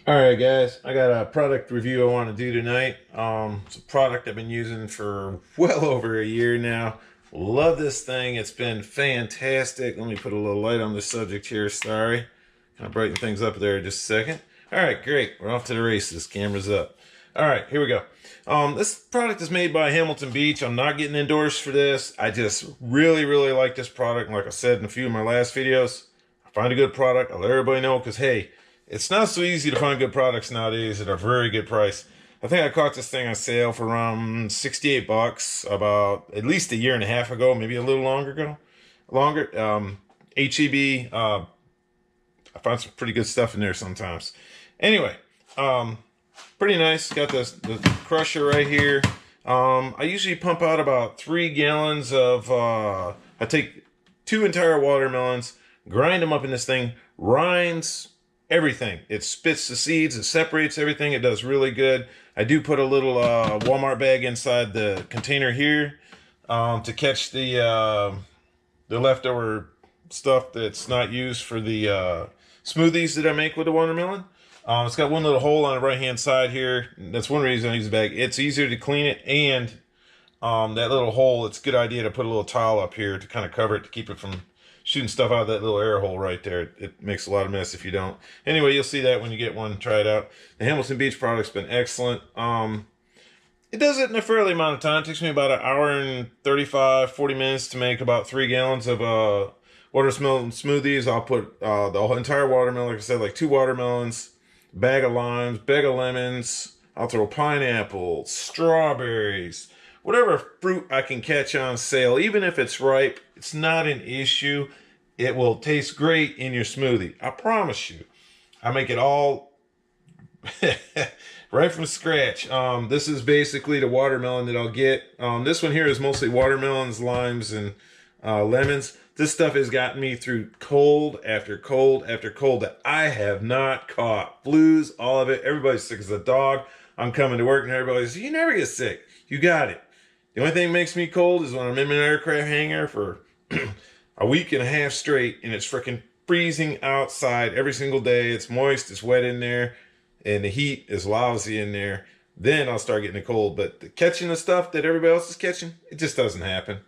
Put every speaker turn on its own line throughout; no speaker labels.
All right, guys, I got a product review I want to do tonight. It's a product I've been using for well over a year now. Love this thing. It's been fantastic. Let me put a little light on the subject here. Sorry. Kind of brighten things up there just a second. All right, great. We're off to the races. Camera's up. All right, here we go. This product is made by Hamilton Beach. I'm not getting endorsed for this. I just really like this product. Like I said in a few of my last videos, I find a good product, I'll let everybody know because, hey, it's not so easy to find good products nowadays at a very good price. I think I caught this thing on sale for around 68 bucks about at least a year and a half ago, maybe a little longer ago. Longer. HEB, I find some pretty good stuff in there sometimes. Anyway, pretty nice. Got the crusher right here. I usually pump out about 3 gallons of, I take 2 entire watermelons, grind them up in this thing, rinds, everything. It spits the seeds, it separates everything. It does really good. I do put a little Walmart bag inside the container here to catch the leftover stuff that's not used for the smoothies that I make with the watermelon. It's got one little hole on the right hand side here. That's one reason I use the bag. It's easier to clean it, and that little hole, it's a good idea to put a little towel up here to kind of cover it to keep it from shooting stuff out of that little air hole right there. It makes a lot of mess if you don't. Anyway, you'll see that when you get one. Try it out. The Hamilton Beach product's been excellent. It does it in a fairly amount of time. It takes me about an hour and 35, 40 minutes to make about 3 gallons of watermelon smoothies. I'll put the whole entire watermelon, like I said, like 2 watermelons, bag of limes, bag of lemons. I'll throw pineapple, strawberries, whatever fruit I can catch on sale. Even if it's ripe, it's not an issue. It will taste great in your smoothie. I promise you. I make it all right from scratch. This is basically the watermelon that I'll get. This one here is mostly watermelons, limes, and lemons. This stuff has gotten me through cold after cold after cold that I have not caught. Flus, all of it. Everybody's sick as a dog. I'm coming to work and everybody's, you never get sick. You got it. The only thing that makes me cold is when I'm in an aircraft hangar for a week and a half straight and it's freaking freezing outside every single day. It's moist, it's wet in there, and the heat is lousy in there. Then I'll start getting a cold. But the catching the stuff that everybody else is catching, it just doesn't happen.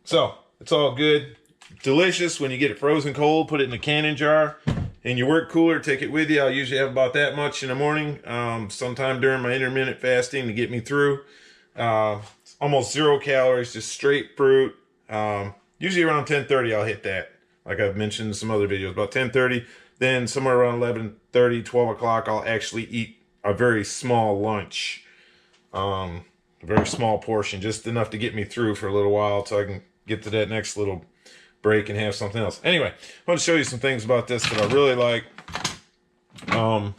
So it's all good. Delicious when you get it frozen cold. Put it in a canning jar. In your work cooler, take it with you. I'll usually have about that much in the morning, sometime during my intermittent fasting to get me through. Almost 0 calories, just straight fruit. Usually around 10:30 I'll hit that. Like I've mentioned in some other videos, about 10:30. Then somewhere around 11:30, 12 o'clock, I'll actually eat a very small lunch. A very small portion, just enough to get me through for a little while so I can get to that next little break and have something else. Anyway, I want to show you some things about this that I really like. The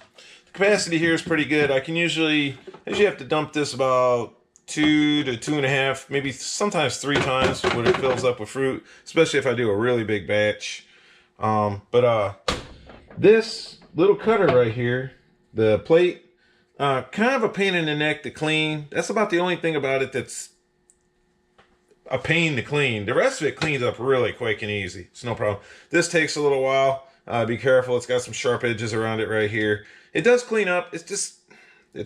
capacity here is pretty good. I usually have to dump this about 2 to 2.5, maybe sometimes 3 times when it fills up with fruit, especially if I do a really big batch. This little cutter right here, the plate, kind of a pain in the neck to clean. That's about the only thing about it that's a pain to clean. The rest of it cleans up really quick and easy. It's no problem. This takes a little while. Be careful. It's got some sharp edges around it right here. It does clean up. It's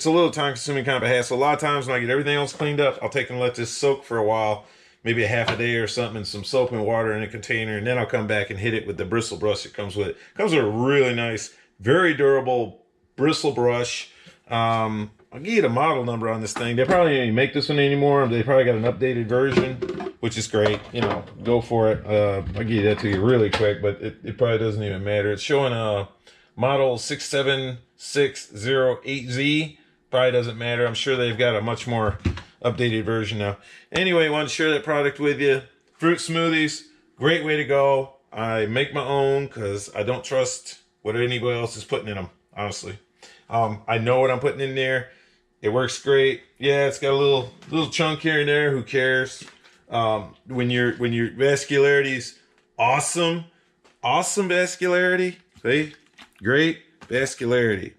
a little time consuming kind of a hassle. A lot of times when I get everything else cleaned up, I'll take and let this soak for a while, maybe a half a day or something, in some soap and water in a container, and then I'll come back and hit it with the bristle brush that comes with it. Comes with a really nice, very durable bristle brush. I'll give you the model number on this thing. They probably don't even make this one anymore. They probably got an updated version, which is great. You know, go for it. I'll give you that to you really quick, but it probably doesn't even matter. It's showing a model 67608Z. Probably doesn't matter. I'm sure they've got a much more updated version now. Anyway, I wanted to share that product with you. Fruit smoothies, great way to go. I make my own because I don't trust what anybody else is putting in them, honestly. I know what I'm putting in there. It works great. Yeah, it's got a little chunk here and there. Who cares? When your vascularity's awesome vascularity. See? Great vascularity.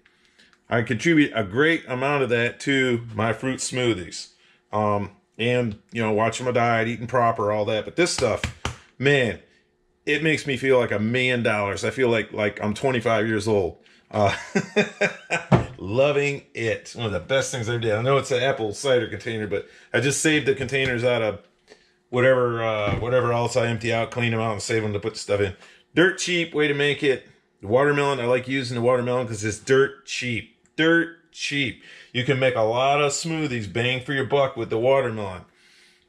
I contribute a great amount of that to my fruit smoothies. And watching my diet, eating proper, all that. But this stuff, man, it makes me feel like $1 million. I feel like I'm 25 years old. Uh, loving it. One of the best things I ever did. I know it's an apple cider container, but I just saved the containers out of whatever else I empty out, clean them out, and save them to put stuff in. Dirt cheap way to make it. The watermelon, I like using the watermelon because it's dirt cheap. Dirt cheap. You can make a lot of smoothies, bang for your buck with the watermelon.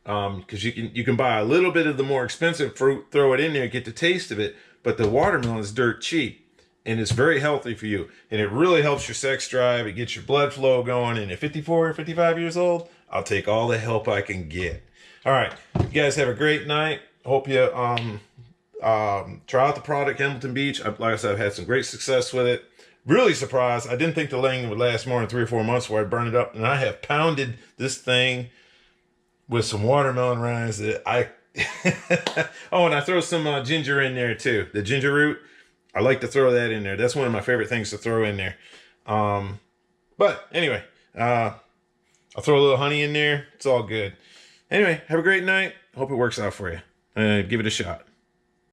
Because you can buy a little bit of the more expensive fruit, throw it in there, get the taste of it. But the watermelon is dirt cheap, and it's very healthy for you. And it really helps your sex drive. It gets your blood flow going. And at 54 or 55 years old, I'll take all the help I can get. All right, you guys have a great night. Hope you try out the product, Hamilton Beach. Like I said, I've had some great success with it. Really surprised. I didn't think the thing would last more than 3 or 4 months before I'd burn it up. And I have pounded this thing with some watermelon rinds that I... Oh, and I throw some ginger in there too. The ginger root, I like to throw that in there. That's one of my favorite things to throw in there. But anyway, I'll throw a little honey in there. It's all good. Anyway, have a great night. Hope it works out for you. Give it a shot.